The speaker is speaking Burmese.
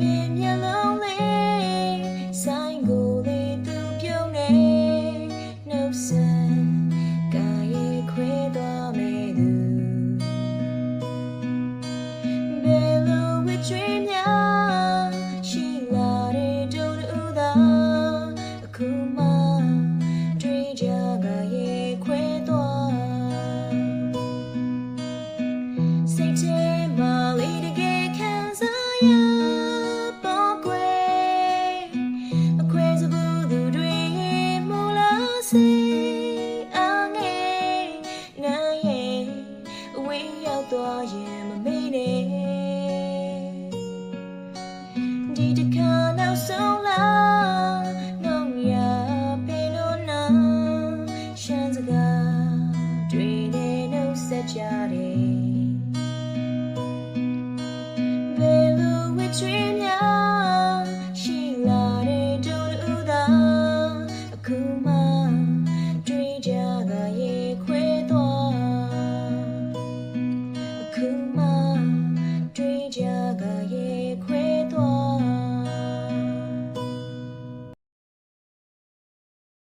ပင်မျက်လုံးလေးဆိုင်ကိုလေးသူပြုံးနေနှုတ်ဆက်ကာရဲ့ခွဲသွားမယ်သူဘယ်လိုဝစ်ကျွေးများရှိလာတဲ့ဒုဒုသာအခုမှတွေ့ကြကာရဲ့ခွဲသွားစိတ်ထဲမှာလေးတကယ်ခံစားရပေါ်ကွယ်အခွဲစဘူးသူတွေမူလာစေအငယ်နာရဲ့အဝေးရောက်သွားရင်မမေ့နဲ့ဒီတစ်ခါနောက်ဆုံးလာနှုံရပေလို့နာရှမ်းစကားတွေနဲ့နှုတ်ဆက်ကြတယ်